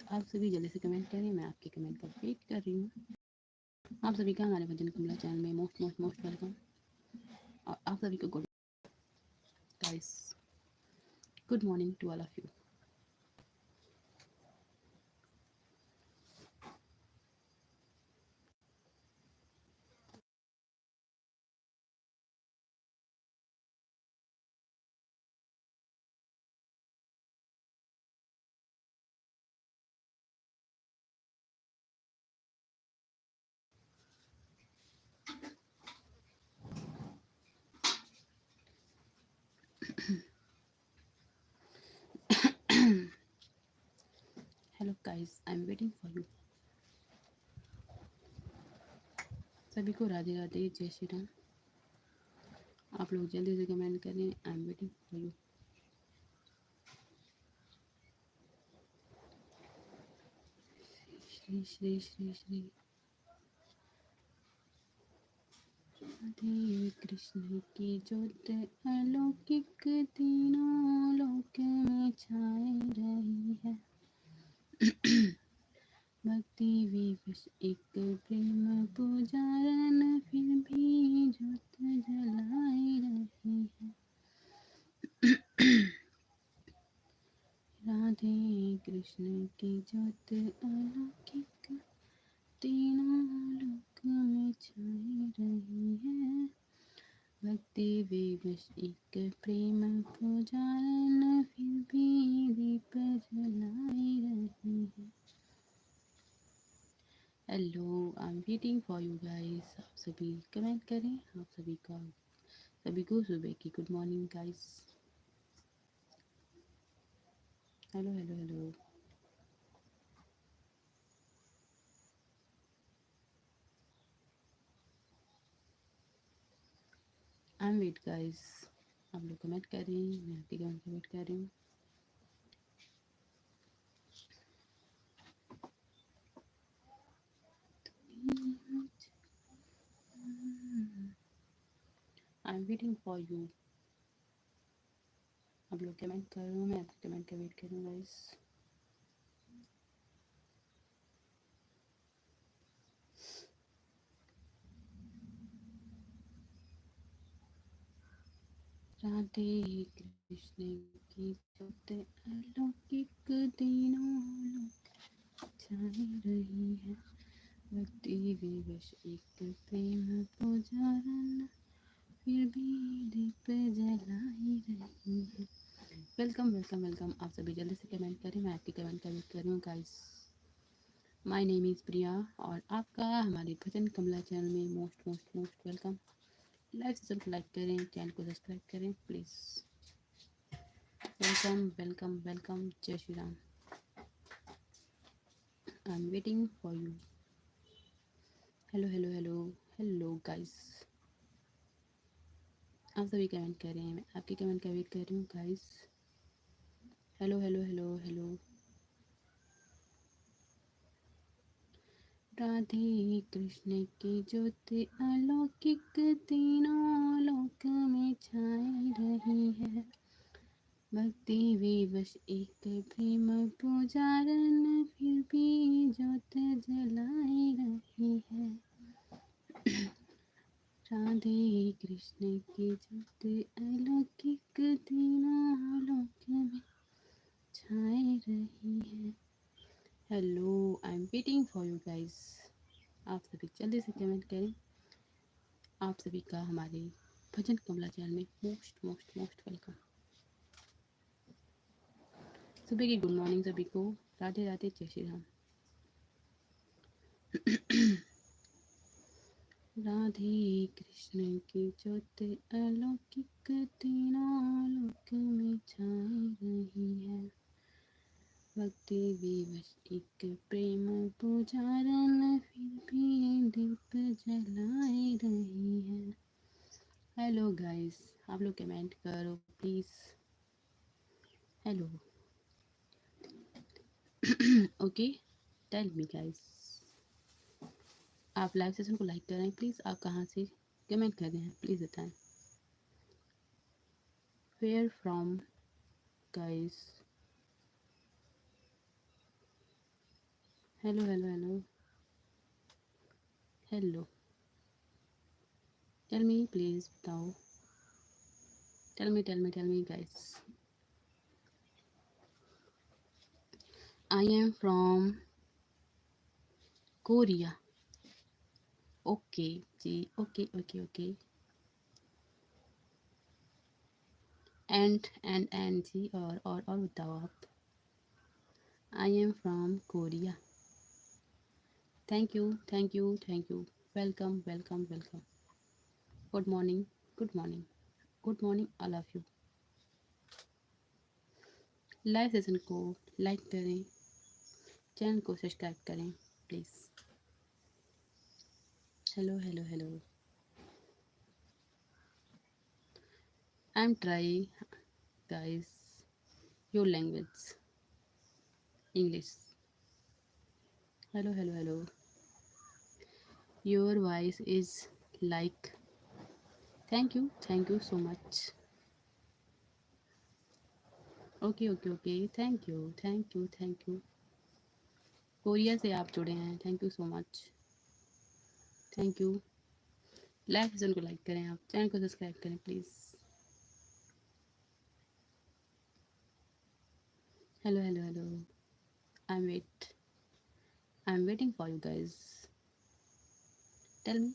आप सभी जल्दी से कमेंट करें, मैं आपके कमेंट का वेट कर रही हूँ। आप सभी का हमारे भजन कमला चैनल में मोस्ट मोस्ट मोस्ट वेलकम। और आप सभी को good guys, good morning to all of you. Hello guys, I am waiting for you. सभी को राधे राधे, जय श्री राम। आप लोग जल्दी से कमेंट करें, आई am waiting for you. Shri Shri Shri Shri Radhe Krishna की ज्योत अलौकिक तीनों लोक में छाए रही है। भक्ति विवश एक प्रेम पुजारन फिर भी ज्योत जलाए रही है। राधे कृष्ण की ज्योत अलौकिक तीनों लोक में छाई रही है। भक्ति विवश एक प्रेम पुजारन फिर भी दीप जलाए रही है। Hello, I am waiting for you guys. आप सभी कमेंट करें। आप सभी को सुबह की good morning guys. Hello hello hello. I am wait guys. आप लोग कमेंट कर रहे हैं, मैं आपके कमेंट का वेट कर रही हूँ। आई एम वेटिंग फॉर यू। आप लोग कमेंट कर रहे हो, मैं आपके कमेंट का वेट कर रही हूँ गाइस। राधे कृष्ण की ज्योत अलौकिक तीनों लोक छाई रही है। भक्ति विवश एक प्रेम पुजारन फिर भी दीप जलाई रही है। Welcome welcome welcome. आप सभी जल्दी से कमेंट करें, मैं आपके कमेंट का वेट कर रही हूँ गाइस। माय नेम इज़ प्रिया और आपका हमारे भजन कमला चैनल में most most most welcome. Like session को लाइक करें, चैनल को सब्सक्राइब करें प्लीज़। वेलकम वेलकम वेलकम, जय श्री राम। आई am waiting for you. Hello hello hello hello guys. आप सभी कमेंट कर रहे हैं, मैं आपके कमेंट का वेट कर रही हूँ guys. Hello hello hello hello. Radhe Krishna की ज्योत अलौकिक तीनों लोक में छाई रही है। भक्ति विवश एक प्रेम पुजारन फिर भी ज्योत जलाई रही है। राधे कृष्ण की ज्योत अलौकिक तीनों लोक में छाई रही है। Hello, I am waiting for you guys. आप सभी जल्दी से कमेंट करें। आप सभी का हमारे भजन कमला चैनल में मोस्ट मोस्ट मोस्ट वेलकम। सुबह की गुड मॉर्निंग सभी को। राधे राधे, जय श्री राम। राधे कृष्ण की ज्योत अलौकिक तीनों लोक में छाई रही है। भक्ति विवश एक प्रेम पुजारन फिर भी दीप जलाए रही है। हेलो गाइस, आप लोग कमेंट करो please. Hello. Okay, tell me guys. आप लाइव सेशन को लाइक करें प्लीज। आप कहाँ से कमेंट कर रहे हैं प्लीज बताएं। Where from guys. Hello hello hello hello, tell me please बताओ, tell me guys. I am from Korea. Okay जी, ओके ओके ओके। एंड जी, और बताओ आप। I am from Korea. Thank you thank you thank you. Welcome welcome welcome. Good morning, good morning, good morning all of you. Live session को like करें, channel को subscribe करें please. Hello hello hello. I M try guys your language English. Hello hello hello. Your voice is like, thank you so much. Okay okay okay, thank you thank you thank you. Korea से आप जुड़े हैं, thank you so much, thank you. Live session को like करें, आप channel को subscribe करें please. Hello hello hello. I am waiting for you guys. Tell me,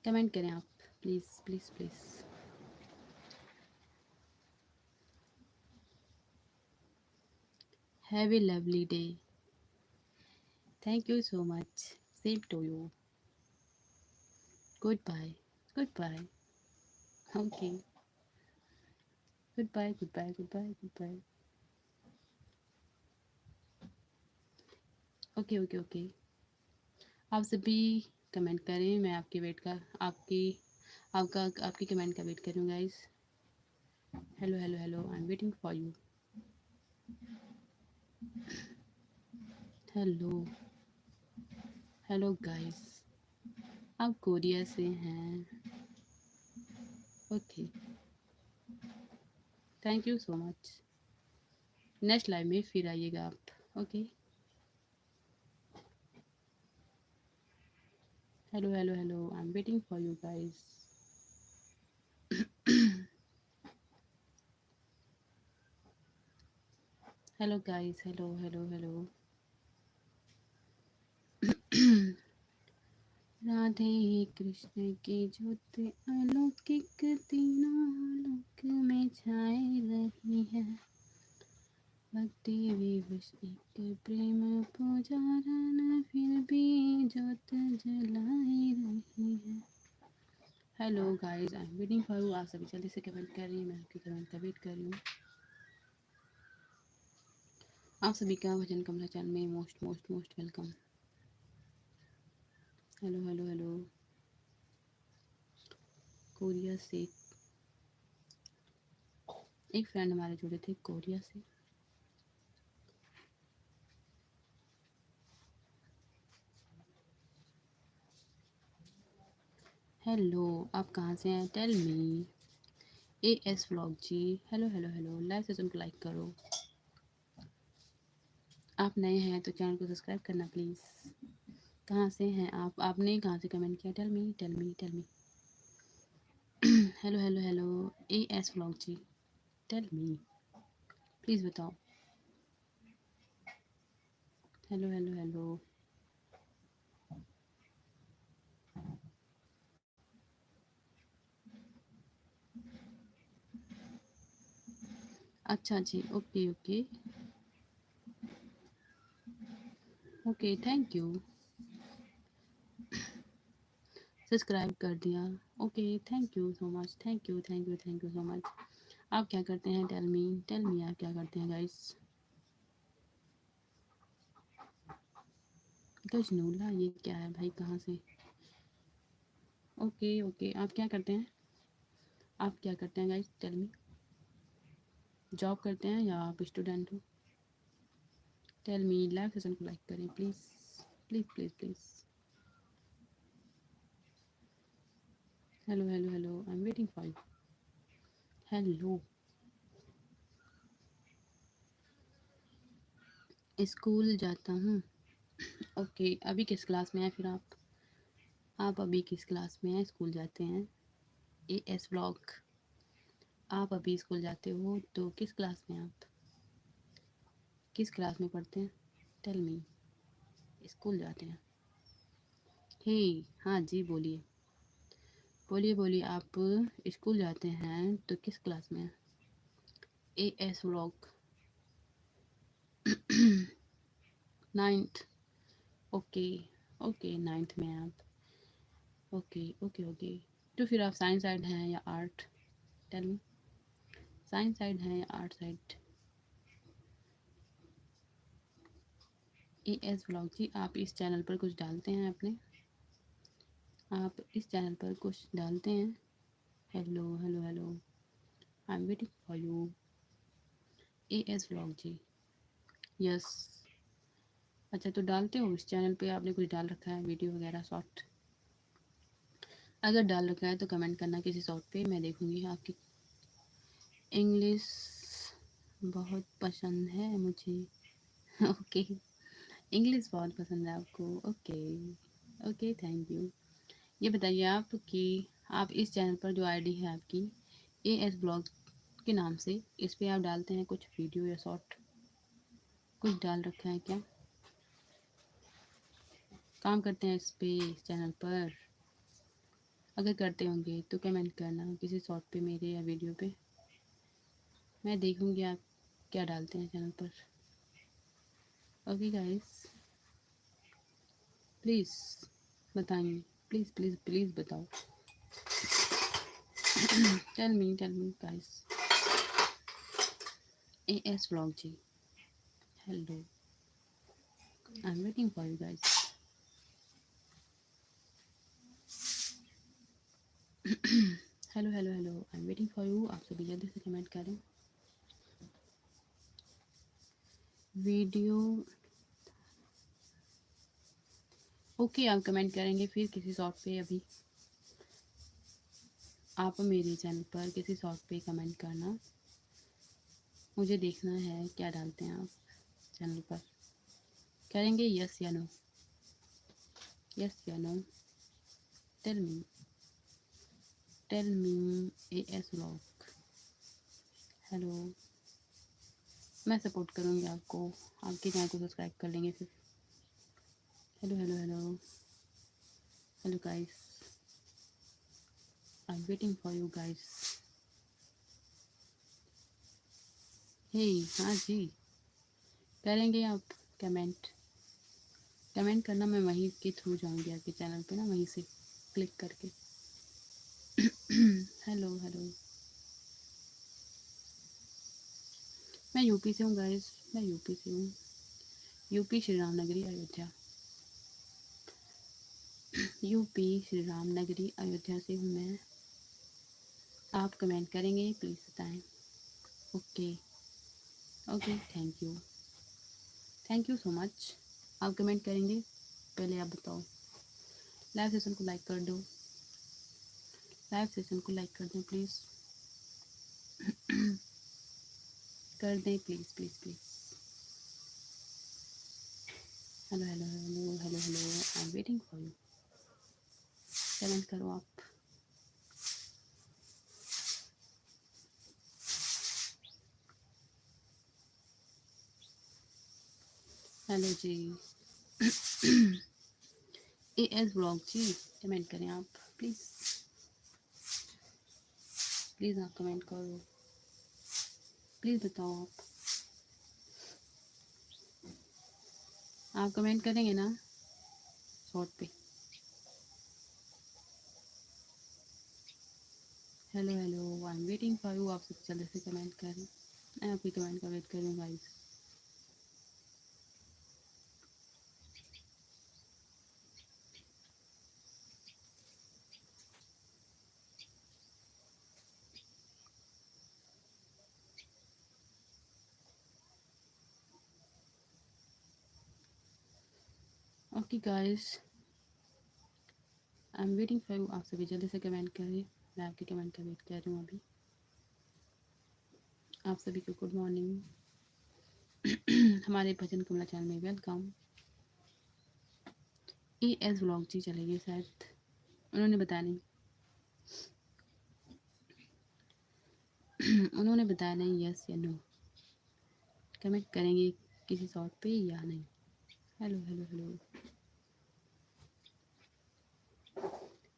comment करें आप please please please. Have a lovely day. Thank you so much, same to you. Goodbye, goodbye. Okay, goodbye goodbye goodbye goodbye. Okay okay okay. आप सभी comment करें, मैं आपकी wait का आपकी comment का wait करूँ guys. Hello hello hello, I am waiting for you. Hello hello guys, आप कोरिया से हैं? Okay, thank you so much. Next live में फिर आइएगा आप। Okay, hello hello hello, I am waiting for you guys. Hello guys, hello hello hello. Radhe Krishna की ज्योत अलौकिक तीनों लोक में छाए रही है। भक्ति विवश एक प्रेम पुजारन फिर भी ज्योत जलाई रही है। Hello guys, I am waiting for you. आप सभी जल्दी से कमेंट कर रही हैं, मैं आपकी कमेंट का वेट कर रही हूँ। आप सभी का भजन कमला चैनल में most most most welcome. Hello hello hello. Korea से एक फ्रेंड हमारे जुड़े थे कोरिया से। हेलो, आप कहाँ से हैं? Tell me. S vlog ji, hello hello hello. Live session को लाइक करो। आप नए हैं तो चैनल को सब्सक्राइब करना प्लीज़। कहाँ से हैं आप? आपने कहाँ से कमेंट किया? Tell me tell me tell me. Hello hello hello. S vlog ji, tell me please बताओ। Hello hello hello. अच्छा जी, okay okay okay, thank you. Subscribe कर दिया। Okay, thank you so much, thank you thank you thank you so much. आप क्या करते हैं? Tell मी आप क्या करते हैं गाइस? गजनूला, ये क्या है भाई? कहाँ से? ओके ओके, आप क्या करते हैं? आप क्या करते हैं गाइस? Tell me. जॉब करते हैं या आप स्टूडेंट हो? Tell me. लाइव सेशन को लाइक करें please please please please. Hello hello hello, I am waiting for you. Hello school जाता हूँ। ओके, अभी किस क्लास में हैं फिर आप अभी किस क्लास में हैं? स्कूल जाते हैं। एस व्लॉग, आप अभी स्कूल जाते हो तो किस क्लास में आप किस क्लास में पढ़ते हैं? टेल मी। स्कूल जाते हैं। हे, हाँ जी, बोलिए बोलिए बोलिए, आप स्कूल जाते हैं तो किस क्लास में हैं? S vlog, 9th। Okay okay, 9th में हैं आप। ओके ओके ओके, तो फिर आप साइंस साइड हैं या art? Tell me, science side हैं या art side? S vlog ji, आप इस चैनल पर कुछ डालते हैं अपने? आप इस चैनल पर कुछ डालते हैं? Hello hello hello, I am waiting for you. S vlog ji, yes. अच्छा, तो डालते हो इस चैनल पे? आपने कुछ डाल रखा है वीडियो वगैरह शॉर्ट? अगर डाल रखा है तो कमेंट करना किसी शॉर्ट पे, मैं देखूंगी। आपकी इंग्लिश बहुत पसंद है मुझे। ओके, इंग्लिश बहुत पसंद है आपको। Okay okay, thank you. ये बताइए आप कि आप इस चैनल पर जो आईडी है आपकी एस ब्लॉग के नाम से, इस पे आप डालते हैं कुछ वीडियो या शॉर्ट? कुछ डाल रखा है क्या? काम करते हैं इस पे, इस चैनल पर? अगर करते होंगे तो कमेंट करना किसी शॉर्ट पे मेरे या वीडियो पे, मैं देखूंगी आप क्या डालते हैं चैनल पर। ओके गाइस, प्लीज़ बताइए, प्लीज़ प्लीज़ प्लीज़ बताओ। Tell me guys. S vlog ji, hello, I am waiting for you guys. Hello hello hello, I am waiting for you. आप सभी जल्दी से कमेंट करें। वीडियो ओके, आप कमेंट करेंगे फिर किसी शॉर्ट पे। अभी आप मेरे चैनल पर किसी शॉर्ट पे कमेंट करना, मुझे देखना है क्या डालते हैं आप चैनल पर। करेंगे यस या नो? यस या no? Tell me, tell me. S vlog, hello, मैं सपोर्ट करूँगी आपको। आपके चैनल को सब्सक्राइब कर लेंगे फिर। Hello hello hello hello guys, I am waiting for you guys. Hey, हाँ जी, करेंगे आप कमेंट? कमेंट करना, मैं वहीं के थ्रू जाऊंगी आपके चैनल पे ना, वहीं से क्लिक करके। हेलो हेलो, मैं यूपी से हूँ गाइस, मैं यूपी से हूँ। यूपी श्री राम नगरी अयोध्या। यूपी श्री राम नगरी अयोध्या से हूँ मैं। आप कमेंट करेंगे प्लीज़ बताएं। Okay okay, thank you so much. आप कमेंट करेंगे? पहले आप बताओ। लाइव सेशन को लाइक कर दो, लाइव सेशन को लाइक कर दें प्लीज़, कर दें please please please. Hello hello hello hello hello, I am waiting for you. Comment करो आप। हेलो जी। एस ब्लॉग जी, कमेंट करें आप प्लीज़, प्लीज़ आप कमेंट करो, प्लीज़ बताओ आप कमेंट करेंगे ना शॉर्ट पे? Hello hello, I am waiting for you. आप सब जल्दी से कमेंट करें, मैं आपकी कमेंट का वेट कर रही हूँ guys. Okay guys, I am waiting for you. आप सभी जल्दी से कमेंट करें, मैं आपके कमेंट का वेट कर रही हूँ अभी। आप सभी को गुड मॉर्निंग। हमारे भजन कमला चैनल में वेलकम। AS व्लॉग जी चलेगी शायद, उन्होंने बताया नहीं। उन्होंने बताया नहीं यस या नो, कमेंट करेंगे किसी शॉर्ट पे या नहीं। Hello hello hello,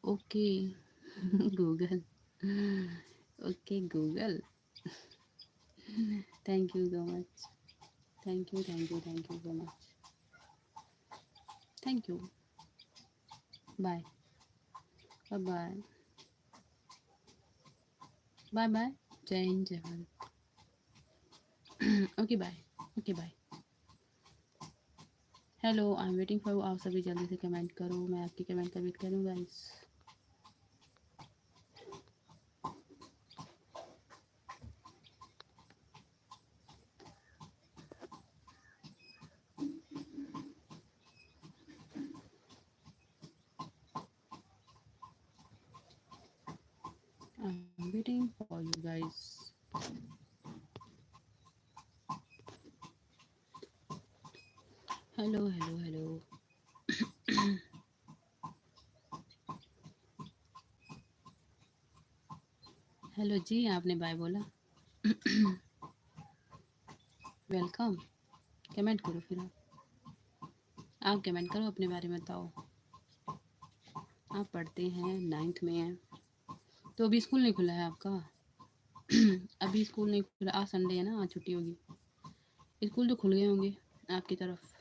okay Google, okay Google, thank you so much, thank you thank you thank you so much, thank you, bye bye bye bye bye, जय हिंद जय Bharat. Okay bye, okay bye, hello I am waiting for, आप सभी जल्दी से comment करो, मैं आपकी comment का वेट करूँ guys. I'm waiting for you guys. Hello hello hello, hello जी, आपने बाय बोला। वेलकम, कमेंट करो फिर आप कमेंट करो, अपने बारे में बताओ। आप पढ़ते हैं, 9th में हैं, तो अभी स्कूल नहीं खुला है आपका? अभी स्कूल नहीं खुला, आज संडे है ना, आज छुट्टी होगी। स्कूल तो खुल गए होंगे आपकी तरफ।